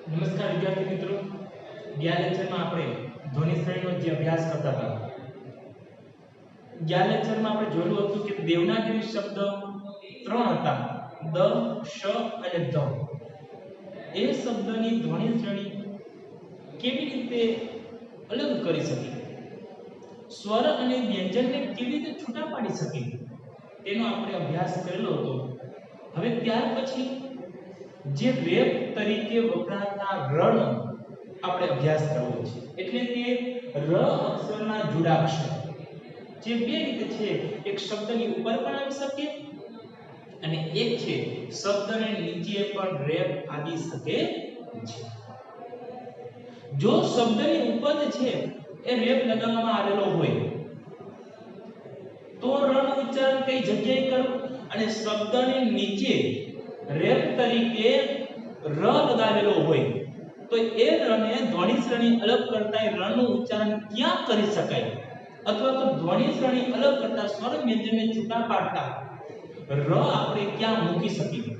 નમસ્કાર વિદ્યાર્થી મિત્રો, ગયા લેક્ચરમાં આપણે ધ્વનિ શ્રેણીનો જે અભ્યાસ કરતા હતા. ગયા લેક્ચરમાં આપણે જોયું હતું કે દેવનાગરી શબ્દ ત્રણ હતા: દ, શ અને ધ. એ શબ્દની ધ્વનિ શ્રેણી કેવી રીતે અલગ કરી શકીએ, સ્વર અને વ્યંજનને કેવી રીતે છૂટા પાડી શકીએ, તેનો આપણે અભ્યાસ કરેલો હતો. હવે ત્યાર પછી જે રેપ તરીકે વપરાતા ર નો આપણે અભ્યાસ કરવો છે. એટલે કે ર અક્ષરના જોડાક્ષર જે બે રીતે છે, એક શબ્દની ઉપર પણ આવી શકે અને એક છે શબ્દને નીચે પણ રેપ આવી શકે છે. જો શબ્દની ઉપર છે એ રેપ લગાવવામાં આવેલો હોય તો ર નું ઉચ્ચારણ કઈ જગ્યાએ કરવું, અને શબ્દની નીચે રેપ તરીકે ર લગાવેલો હોય તો એ ર ને ધ્વનિ શ્રેણી અલગ કરતા ર નું ઉચ્ચારણ ક્યાં કરી શકાય, અથવા તો ધ્વનિ શ્રેણી અલગ કરતા સ્વર વ્યંજનને છૂટા પાડતા ર આપણે ક્યાં મૂકી શકીએ,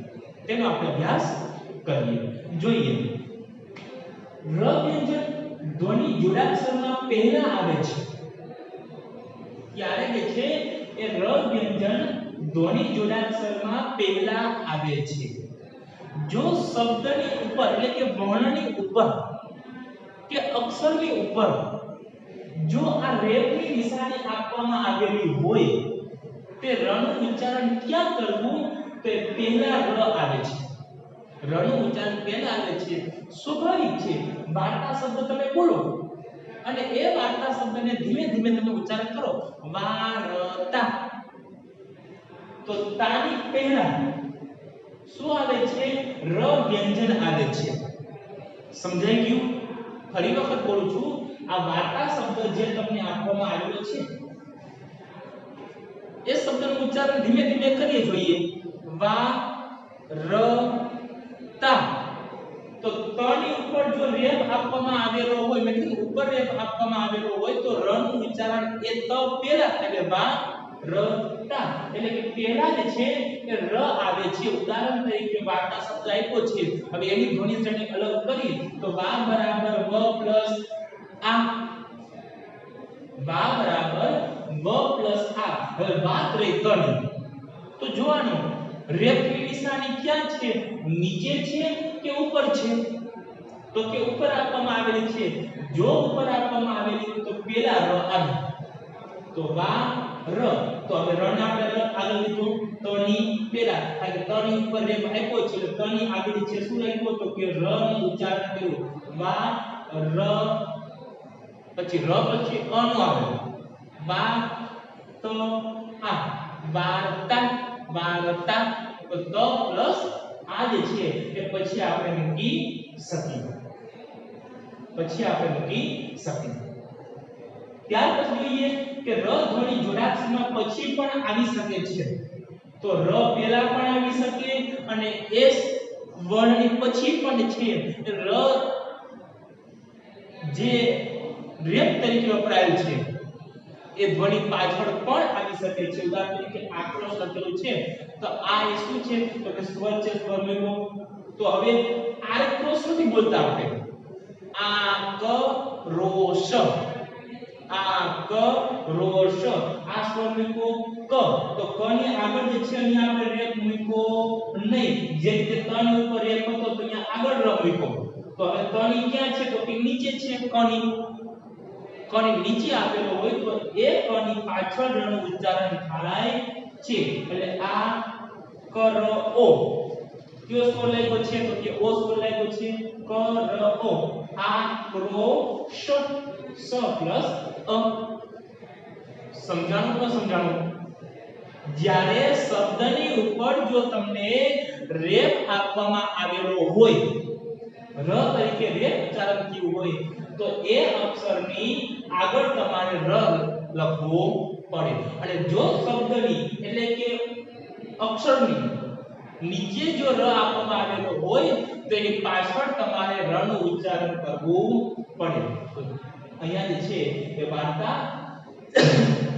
તેનો આપણે અભ્યાસ કરીએ. જોઈએ, ર વ્યંજન ધ્વનિ જોડાક્ષરમાં પહેલા આવે છે. ત્યારે કે છે એ ર વ્યંજન ધ્વનિ જોડાક્ષરમાં પહેલા આવે છે. જો શબ્દની ઉપર એટલે કે વર્ણની ઉપર કે અક્ષરની ઉપર જો આ રેપની નિશાની આપવામાં આવેલી હોય તે ર નું ઉચ્ચારણ ક્યાં કરવું, તો પહેલા ર આવે છે. ર નું ઉચ્ચારણ પહેલા આવે છે. સ્વાભાવિક છે, વાર્તા શબ્દ તમે બોલો અને એ વાર્તા શબ્દને ધીમે ધીમે તમે ઉચ્ચારણ કરો, વાર્તા, તો તાની પહેલા શું આવે છે? ર વ્યંજન આવે છે. સમજાઈ ગયું? ફરી વખત બોલું છું, આ વાર્તા શબ્દ જે તમને આપવામાં આવેલો છે એ શબ્દનું ઉચ્ચારણ ધીમે ધીમે કરીએ. જોઈએ, વા ર તા. તો ત ની ઉપર જો રેપ આપવામાં આવેલો હોય, એટલે ઉપર રેપ આપવામાં આવેલો હોય તો ર નું ઉચ્ચારણ એ ત પહેલા એટલે વા ર તા, એટલે કે પહેલા જે છે એ ર આવે છે. ઉદાહરણ તરીકે વાર્તા શબ્દ આપ્યો છે, હવે એની ધ્વનિ શ્રેણી અલગ કરી તો વા બરાબર વ પ્લસ આ, વા બરાબર વ પ્લસ આ. હવે વાત રહી તની, તો જોવાનું રેપની નિશાની ક્યાં છે, નીચે છે કે ઉપર છે? તો કે ઉપર આપવામાં આવેલી છે. જો ઉપર આપવામાં આવેલી તો પહેલા ર આવે, તો વા ર. તો હવે ર ને આપણે આગળ લીધું તો ની પહેલા, કારણ કે ત ની ઉપર રેપ આપ્યો છે એટલે ત ની આગળ છે શું લખ્યું, તો કે ર નું ઉચ્ચારણ કર્યું, વા ર, પછી ર પછી અ નું આવે, વા તો આ, વાર્તા, વાર્તા. તો ત પ્લસ આ જે છે એ પછી આપણે મૂકી શકીએ, ત્યાર પછી જોઈએ કે ર ધ્વનિ જોડાક્ષરમાં પછી પણ આવી શકે છે. તો ર પહેલા પણ આવી શકે અને એસ વર્ણની પછી પણ છે. ર જે રેપ તરીકે વપરાયેલ છે એ ધ્વનિ પાછળ પણ આવી શકે છે. ઉદાહરણ તરીકે આક્રોશ લખેલું છે તો આ એ શું છે, તો કે સ્વર છે, સ્વર મેળવો. તો હવે આક્રોશ નથી બોલતા આપણે, આક્રોશ, આક્રોશ. આ સ્વર મૂકો ક, તો ક ની આગળ જે છે અહીંયા આપણે રેપ મૂકો નહીં. જે રીતે ત ની ઉપર રેપ હતો તો અહીંયા આગળ ર મૂકો. તો હવે ત ની ક્યાં છે, તો કે નીચે છે. ક ની નીચે આપેલો હોય તો એ ક ની પાછળ ર નું ઉચ્ચારણ થાય છે. એટલે આ કરો, કયો સ્વર લાગ્યો છે, તો કે ઓ સ્વર લાગ્યો છે. કરો, આક્રોશ, સ પ્લસ અ. સમજાણું ન સમજાણું? જ્યારે શબ્દની ઉપર જો તમને રેપ આપવામાં આવેલો હોય, ર તરીકે રેપ ઉચ્ચારણ થયું હોય તો એ અક્ષરની આગળ તમારે ર લખવો પડે. અને જો શબ્દની એટલે કે અક્ષરની નીચે જો ર આપવામાં આવેલો હોય તો એની પાછળ તમારે ર નું ઉચ્ચારણ કરવું પડે. અહીંયા જે છે એ વાર્તા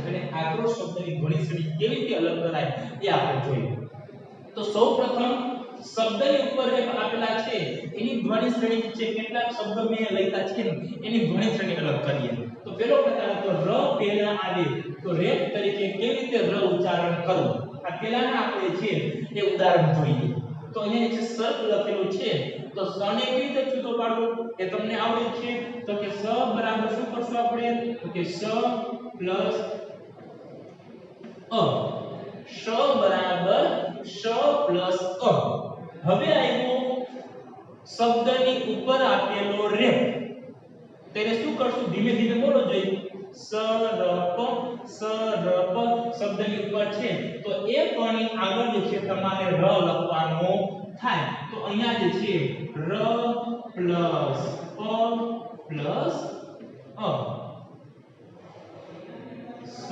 અને આક્રોશ શબ્દની ધ્વનિ શ્રેણી કેવી રીતે અલગ કરાય એ આપણે જોઈએ. તો સૌપ્રથમ શબ્દની ઉપર રેપ આપેલા છે એની ધ્વનિ શ્રેણી છે, કેટલાક શબ્દો મેં લખ્યા છે એની ધ્વનિ શ્રેણી અલગ કરીએ. તો પેલો પ્રકાર તો ર પહેલા આવે તો રેપ તરીકે કેવી રીતે ર ઉચ્ચારણ કરવું, આ પહેલાના આપણે છે એ ઉદાહરણ જોઈએ. તો અહીંયા જે સર્પ લખેલું છે તો સ ને કેવી રીતે છૂટો પાડવો એ તમને આવડે છે. તો કે સ બરાબર શું કરશું આપણે, તો કે સ પ્લસ અ, શ બરાબર શ પ્લસ અ. હવે આવ્યો શબ્દની ઉપર આપેલો રેપ, તેને શું કરશું, ધીમે ધીમે બોલો જોઈએ. સરપ સરપ શબ્દની ઉપર છે તો એ પણ આગળ જે છે તમારે ર લખવાનો થાય. તો અહીંયા જે છે ર પ્લસ પ પ્લસ અ, સ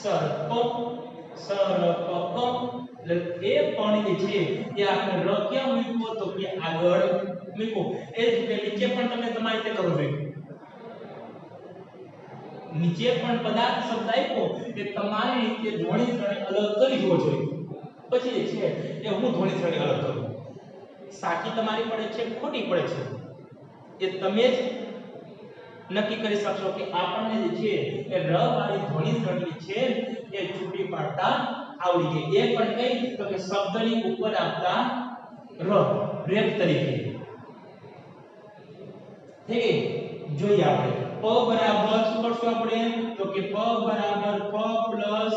સર્પ સરપ એટલે એ પણ જે છે એ આપણે ર ક્યાં મૂક્યો તો કે આગળ મૂકો. એ જ રીતે નીચે પણ તમે તમારી રીતે કરવું જોઈએ. નીચે પણ પદાર્થ શબ્દ આપ્યો કે તમારી રીતે ધ્વનિ શ્રેણી અલગ કરી જવો જોઈએ. પછી જે છે એ હું ધ્વનિ શ્રેણી અલગ કરું. સાચી તમારી પડે છે ખોટી પડે છે એ તમે જ નક્કી કરી શકશો કે આપણને જે છે એ ર વાળી ધ્વનિ શ્રેણી છે એ છૂટી પાડતા આવડી ગઈ. એ પણ કઈ તો કે શબ્દની ઉપર આવતા ર રેપ તરીકે. ઠીક છે, જોઈએ આપણે પ બરાબર શું કરશું આપણે તો કે પ બરાબર પ પ્લસ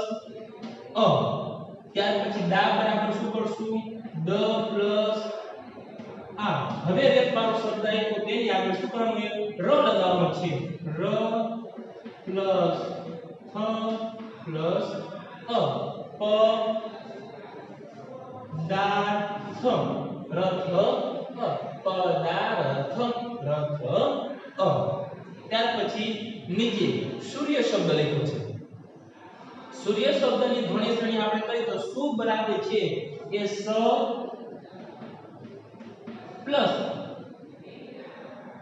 અ. ત્યાર પછી દા બરાબર શું કરશું દ પ્લસ આ. હવે રેપ વાળો શબ્દ આવ્યો તેની આગળ શું કરવાનું છે ર લગાવવાનો છે. ર પ્લસ થ પ્લસ અ. પ દા થ રથ અ. પદાર્થ રથ અ. ત્યાર પછી નીચે સૂર્ય શબ્દ લખ્યો છે. સૂર્ય શબ્દની ધ્વનિ શ્રેણી આપણે કરીએ તો શું બરાબર છે એ સ પ્લસ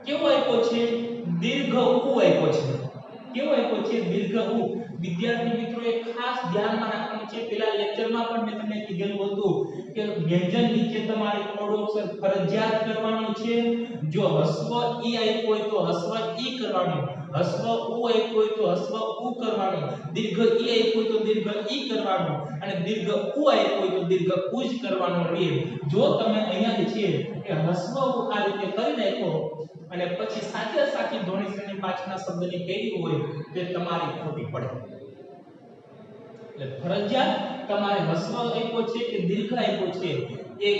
કેવો આપ્યો છે દીર્ઘ ઉ આપ્યો છે. કેવો આપ્યો છે દીર્ઘ ઉ. વિદ્યાર્થી મિત્રો એ ખાસ ધ્યાનમાં રાખવાનું છે. પેલા લેક્ચરમાં પણ મેં તમને કીધેલું હતું કે વ્યંજન નીચે તમારે કોડો અક્ષર ફરજિયાત કરવાનો છે. જો હસ્વ ઈ આપ્યો હોય તો હસ્વ ઈ કરવાનું, હસ્વ ઉ આપ્યો હોય તો હસ્વ ઉ કરવાનું, દીર્ઘ ઈ આપ્યો હોય તો દીર્ઘ ઈ કરવાનું અને દીર્ઘ ઉ આપ્યો હોય તો દીર્ઘ ઉ જ કરવાનું રહે. જો તમે અહીંયા જે છે એ હસ્વ ઉ આ રીતે કરી નાખો અને પછી સાચી ધ્વનિ શ્રેણી પાછળના શબ્દની કેવી હોય તે તમારી ખોટી પડે. એટલે ફરજિયાત તમારે હસ્વ આપ્યો છે કે દીર્ઘ આપ્યો છે એ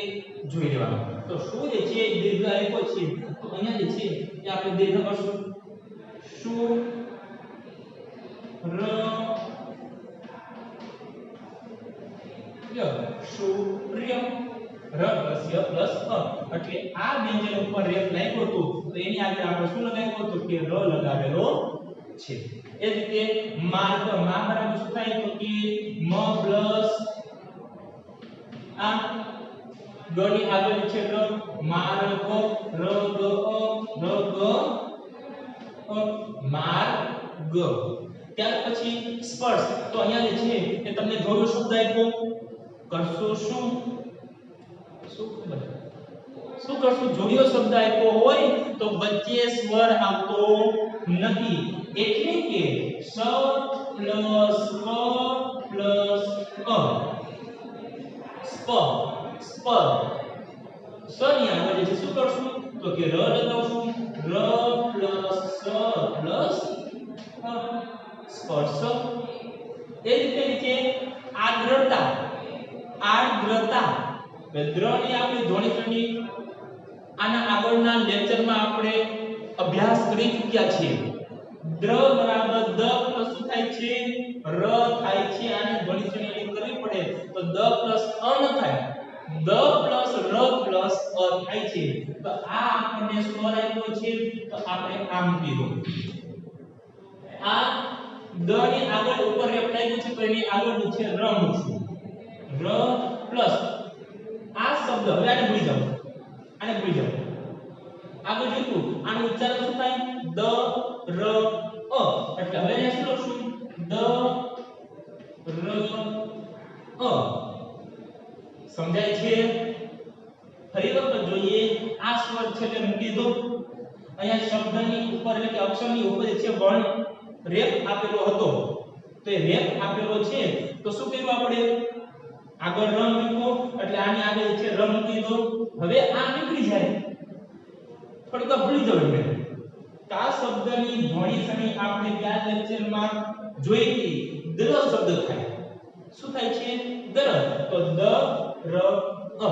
જોઈ લેવાનું. તો શું જે છે દીર્ઘ આપ્યો છે તો અહીંયા જે છે એ આપણે દીર્ઘ કરશું શું ર ય સૂર્ય ર પ્લસ ય પ્લસ અ. એટલે આ વ્યંજન ઉપર રેપ લાગ્યો હતો તો એની આગળ આપણે શું લગાવ્યું હતું કે ર લગાવેલો છે. એ જ રીતે માર્ગ મા બરાબર શું થાય તો કે મ પ્લસ આ ગ ની આગળ છે ર માર્ગ ર ગ માર્ગ. ત્યાર પછી સ્પર્શ. તો અહીંયા જે છે એ તમને જોડો શબ્દ આપ્યો કરશો શું શું કરશું જોડિયો શબ્દ આપ્યો હોય તો વચ્ચે સ્વર આવતો નથી. એટલે કે સ પ્લસ પ પ્લસ અ સ્પ સ્પ. સ ની આગળ જે શું કરશું તો કે ર લગાવશું ર પ્લસ સ પ્લસ અ સ્પર્શ. એ રીતે નીચે આર્દ્રતા આર્દ્રતા. દ્ર ની આપણી ધ્વનિ શ્રેણી આના આગળના લેક્ચરમાં આપણે અભ્યાસ કરી ચૂક્યા છીએ. દ્ર બરાબર દ પ્લસ શું થાય છે ર થાય છે. આને ધ્વનિ શ્રેણી કરવી પડે તો દ પ્લસ અ ન થાય, દ પ્લસ ર પ્લસ અ થાય છે. તો આ આપણને સ્વર આપ્યો છે તો આપણે આમ કીધું. આ દ ની આગળ ઉપર રેપ લાગ્યું છે તો એની આગળ નીચે ર મૂકશું. ર પ્લસ આ શબ્દ હવે આને ભૂલી જાઓ, આને ભૂલી જાઓ. આગળ જોઈતું આનું ઉચ્ચારણ શું થાય દ ર અ. એટલે હવે અહીંયા શું લખશું દ ર સમજાય છે? ફરી વખત જોઈએ, આ સ્વર છે એટલે મૂકી દો. અહીંયા શબ્દની ઉપર એટલે કે અક્ષરની ઉપર છે વર્ણ રેપ આપેલો હતો, તો એ રેપ આપેલો છે તો શું કર્યું આપણે? આગળ ર મૂક્યો એટલે આની આગળ છે ર મૂકી દો. હવે આ નીકળી જાય, થોડીક ભૂલી જાવ એટલે આ શબ્દની ધ્વનિ સમી આપણે ગયા લેક્ચરમાં જોઈ હતી, દર શબ્દ થાય. શું થાય છે? દર. તો દ ર અ.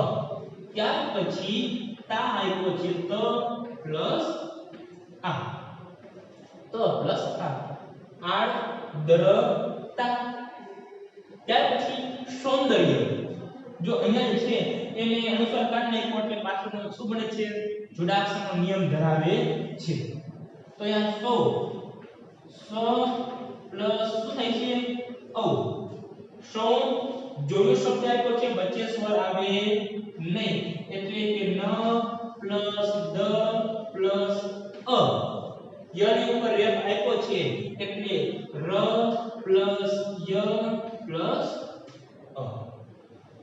ત્યાર પછી તા આવ્યો છે ત પ્લસ આ. ત પ્લસ આ. આડ દર તા. ત્યાર પછી સૌંદર્ય. જો અહીંયા છે એને અનુસાર કાઢી નાખ્યો એટલે પાછળનો શું બને છે? જોડાક્ષરનો નિયમ ધરાવે છે. તો અહીંયા પ્લસ શું થાય છે? ઔ. સૌ જોયો શબ્દ આપ્યો છે, વચ્ચે સ્વર આવે નહીં એટલે કે ન પ્લસ દ પ્લસ અ. યની ઉપર રેપ આપ્યો છે એટલે ર પ્લસ ય પ્લસ અ.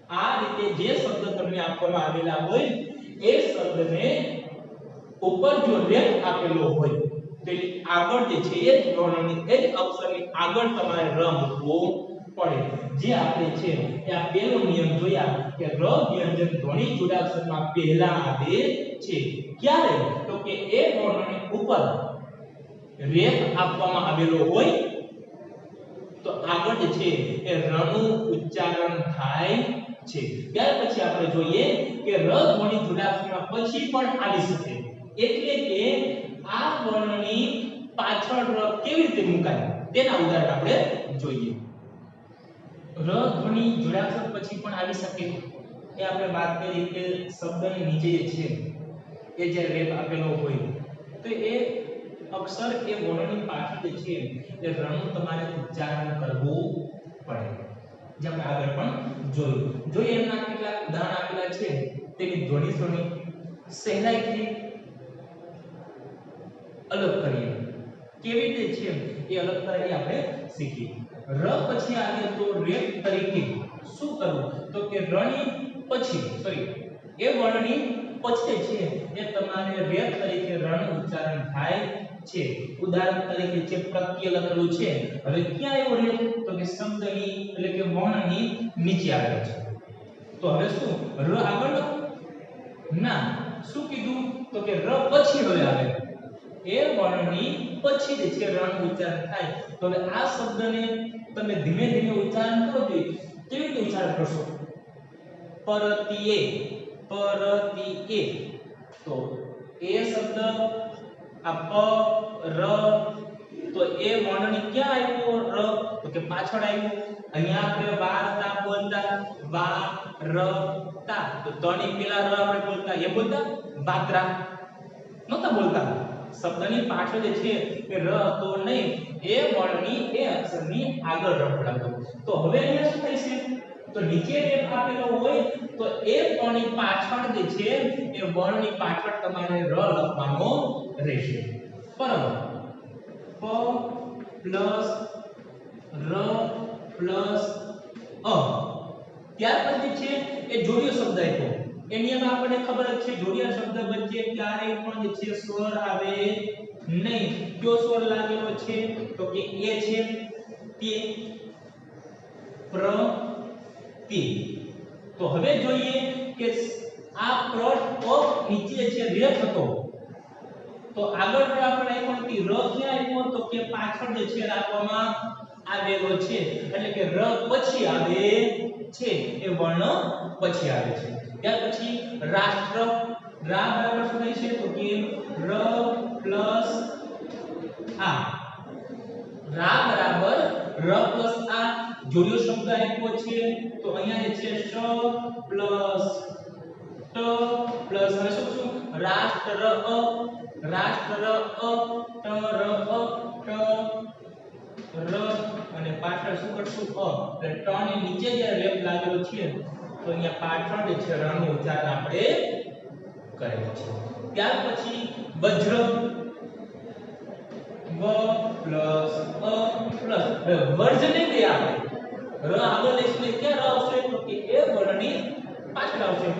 આ રીતે જે શબ્દ તમને આપવામાં આવેલા હોય એ શબ્દને ઉપર જો રેપ આપેલો હોય તો આગળ જે છે એ જ વર્ણની એ જ અક્ષરની આગળ તમારે ર મૂકવો પડે. જે આપણે છે એ આ પહેલો નિયમ જોયા કે ર વ્યંજન ધ્વનિ જોડાક્ષરમાં પહેલા આવે છે. ક્યારે? તો કે એ વર્ણની ઉપર રેપ આપવામાં આવેલો હોય તો આગળ જે છે એ ર નું ઉચ્ચારણ થાય છે. ત્યાર પછી આપણે જોઈએ કે ર ધ્વનિ જોડાક્ષરમાં પછી પણ આવી શકે, એટલે કે આ વર્ણની પાછળ ર કેવી રીતે મુકાય તેના ઉદાહરણ આપણે જોઈએ. ર ધ્વનિ જોડાક્ષર પછી પણ આવી શકે એ આપણે વાત કરી કે શબ્દની નીચે જે છે એ જે રેપ આપેલો હોય તો એ અક્ષર એ વર્ણની પાછળ જે છે એ રનું તમારે ઉચ્ચારણ કરવું પડે. જે આપણે આગળ પણ જોયું. જોઈએ એમના કેટલાક ઉદાહરણ આપેલા છે તેની ધ્વનિ શ્રેણી સહેલાઈથી અલગ કરીએ. કેવી રીતે છે એ અલગ કરે એ આપણે શીખીએ. ર પછી આવે તો રેપ તરીકે શું કરવું? તો કે ર ની પછી એ વર્ણની પછી છે એ તમારે રેપ તરીકે ર નું ઉચ્ચારણ થાય છે. ઉદાહરણ તરીકે છે પ્રત્યય લખેલું છે. હવે ક્યાં આવ્યો રેપ? તો કે શબ્દની એટલે કે વર્ણની નીચે આવે છે. તો હવે શું ર આગળ ના, શું કીધું? તો કે ર પછી હવે આવે એ વર્ણની પછી જે છે ર નું ઉચ્ચારણ થાય. તો હવે આ શબ્દને તમે ધીમે ધીમે ઉચ્ચારણ કરો છો. કેવી રીતે ઉચ્ચારણ કરશો? પરતિએ. તો એ શબ્દ આ પ ર તો એ વર્ણની ક્યાં આવ્યો ર? તો કે પાછળ આવ્યો. અહીંયા આપણે વારતા બોલતા વા ર તા, તો તની પેલા ર આપણે બોલતા એ બોલતા વાત્રા નહોતા બોલતા. શબ્દની પાછળ જે છે એ ર તો નહીં, એ વર્ણની એ અક્ષરની આગળ ર બોલાતો. તો હવે અહીંયા શું થાય છે? તો નીચે રેપ આપેલો હોય તો એ વર્ણની પાછળ જે છે એ વર્ણની પાછળ તમારે ર લખવાનો રહેશે. બરાબર. પ પ્લસ ર પ્લસ અ. ત્યાર પછી છે એ જોડિયો શબ્દ આપ્યો. એ નિયમ આપણને ખબર જ છે, જોડિયા શબ્દ વચ્ચે ક્યારેય પણ જે છે સ્વર આવે નહીં. કયો સ્વર લાગેલો છે? તો કે એ છે તે પ્ર તિ. તો હવે જોઈએ કે આ પ્ર પ નીચે છે રેપ હતો તો આગળ આપણે આઈકોનથી ર ક્યાં આવ્યો? તો કે પાછળ જે છે રાખવામાં આવેલો છે, એટલે કે ર પછી આવે છે એ વર્ણ પછી આવે છે. ત્યાર પછી રાષ્ટ્ર. રા બરાબર શું થાય છે? તો કે ર પ્લસ આ. રા બરાબર ર પ્લસ આ જોડિયો શબ્દ આપ્યો છે. તો અહીંયા જે છે શ પ્લસ ટ પ્લસ હવે શું રાષ્ટ્ર અ. રાષ્ટ્ર અ ટ ર અ ટ ર અને પાછળ શું કરશું? અ. એટલે ટ ની નીચે જે રેપ લાગેલો છે તો અહીંયા પાછળ જે છે ર નું ઉચ્ચારણ આપણે કરેલું છે. ત્યાર પછી વજ્ર. વ પ્લસ અ પ્લસ વર્જ નહીં દે આપણે ર આગળ લઈશું ક્યાં ર આવશે? તો કે એ વર્ણની અક્ષર આવશે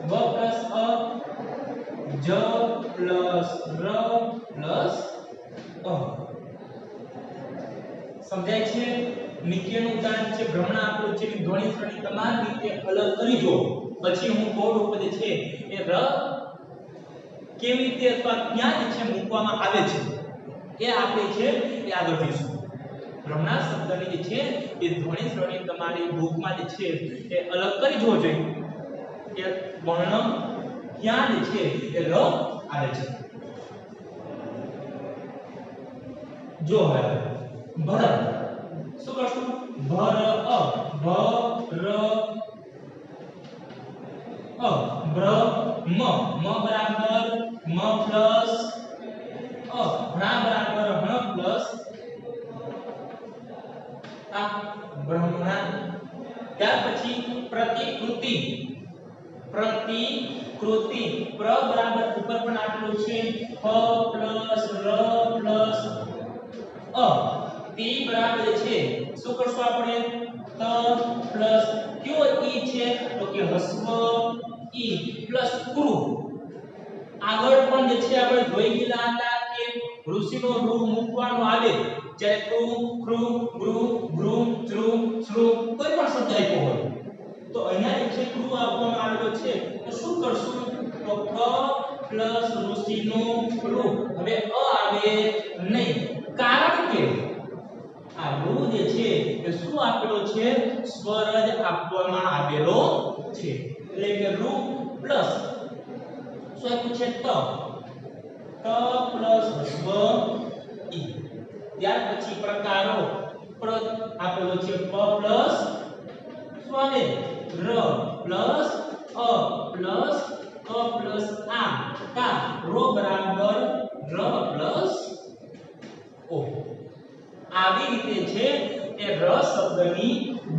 વ પ્લસ અ જ પ્લસ ર પ્લસ અ. સમજાય છે? નીચેનું ઉદાહરણ છે ભ્રમણા આપેલું છે ધ્વનિ શ્રેણી તમામ રીતે અલગ કરી જો પછી હું બોર્ડ ઉપર જે છે એ ર કેવી રીતે અથવા ક્યાં જે છે મૂકવામાં આવે છે એ આપણે છે એ આગળ જોઈશું. ભ્રમણા શબ્દની જે છે એ ધ્વનિ શ્રેણી તમારી બુકમાં જે છે એ અલગ કરી જોવો જોઈએ કે વર્ણ ક્યાં જે છે એ ર આવે છે. જો હવે ભર શું કરશું ભર અ ભર અ ભ્ર મ મ બરાબર મ પ્લસ અ ભ્રા બરાબર હણ પ્લસ આ ભ્રમણા. ત્યાર પછી પ્રતિકૃતિ પ્રતિકૃતિ પ્ર બરાબર ઉપર પણ આપેલું છે ફ પ્લસ ર પ્લસ અ તી બરાબર છે શું કરશું આપણે ત પ્લસ કયો ઈ છે તો કે હસ્વ ઈ પ્લસ ક્રુ. આગળ પણ જે છે આપણે જોઈ ગયેલા હતા કે ઋષિનો રૂ મૂકવાનો આવે જ્યારે ક્રુ ક્રુ ગ્રુ ગ્રુ ત્રુ શ્રુ કોઈ પણ શબ્દ આપ્યો હોય તો અહીંયા જે છે ક્રુ આપવામાં આવેલો છે તો શું કરશું તો ક પ્લસ ઋષિનો રૂ. હવે અ આવે નહીં કારણ કે આ રૂ જે છે એ શું આપેલો છે સ્વર જ આપવામાં આવેલો છે એટલે કે રૂ પ્લસ શું આપ્યું છે ત પ્લસ સ્વ ઈ. ત્યાર પછી પ્રકારો પ્ર આપેલો છે પ પ્લસ સ્વને ર પ્લસ અ પ્લસ ક પ્લસ આ કા રો બરાબર ર પ્લસ ઓ. આવી રીતે છે એ ર શબ્દની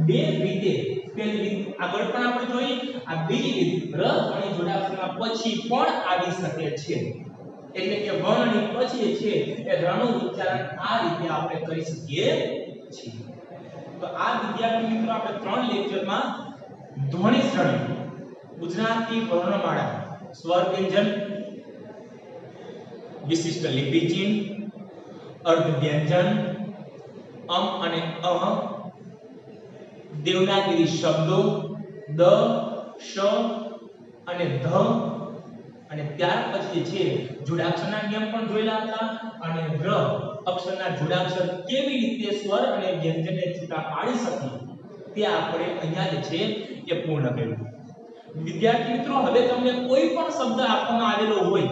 બે રીતે પેલી રીત આગળ પણ આપણે જોઈ આ બીજી રીત ર ધ્વનિ જોડાક્ષરના પછી પણ આવી શકે છે એટલે કે વર્ણની પછી છે એ રનું ઉચ્ચારણ આ રીતે આપણે કરી શકીએ છીએ. તો આ વિદ્યાર્થી મિત્રો આપણે ત્રણ લેક્ચરમાં ધ્વનિ શ્રેણી ગુજરાતી વર્ણમાળા સ્વર વ્યંજન વિશિષ્ટ લિપિ ચિહ્ન અર્ધ વ્યંજન અમ અને અ દેવનાગરી શબ્દો દ શ અને ધ અને ત્યાર પછી છે જોડાક્ષરના નિયમ પણ જોયેલા હતા અને ર અક્ષરના જોડાક્ષર કેવી રીતે સ્વર અને વ્યંજનને છૂટા પાડી શકીએ તે આપણે અહીંયા જે છે એ પૂર્ણ કર્યું. વિદ્યાર્થી મિત્રો હવે તમને કોઈ પણ શબ્દ આપવામાં આવેલો હોય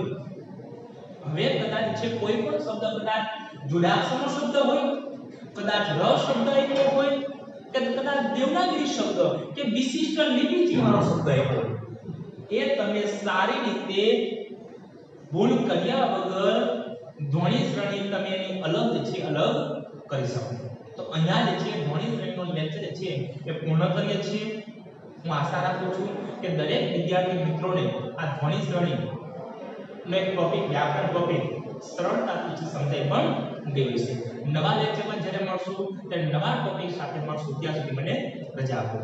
હવે કદાચ છે કોઈ પણ શબ્દ કદાચ જોડાક્ષરનો શબ્દ હોય કદાચ ર શબ્દ આપ્યો હોય કે કદાચ દેવનાગરી શબ્દ કે વિશિષ્ટ લિપિ ચિહ્નનો શબ્દ આપ્યો એ તમે સારી રીતે ભૂલ કર્યા વગર ધ્વનિ શ્રેણી તમે એની અલગ છે અલગ કરી શકો. તો અહીંયા જે છે ધ્વનિ શ્રેણીનો લેક્ચર છે એ પૂર્ણ કરીએ છીએ. હું આશા રાખું છું કે દરેક વિદ્યાર્થી મિત્રોને આ ધ્વનિ શ્રેણી નો એક ટોપિક વ્યાકરણ ટોપિક સરળતાથી સમજાય પણ ગયું છે. નવા લેક્ચરમાં જ્યારે મળશું ત્યારે નવા ટોપિક સાથે મળશું ત્યાં સુધી મને રજા આપો.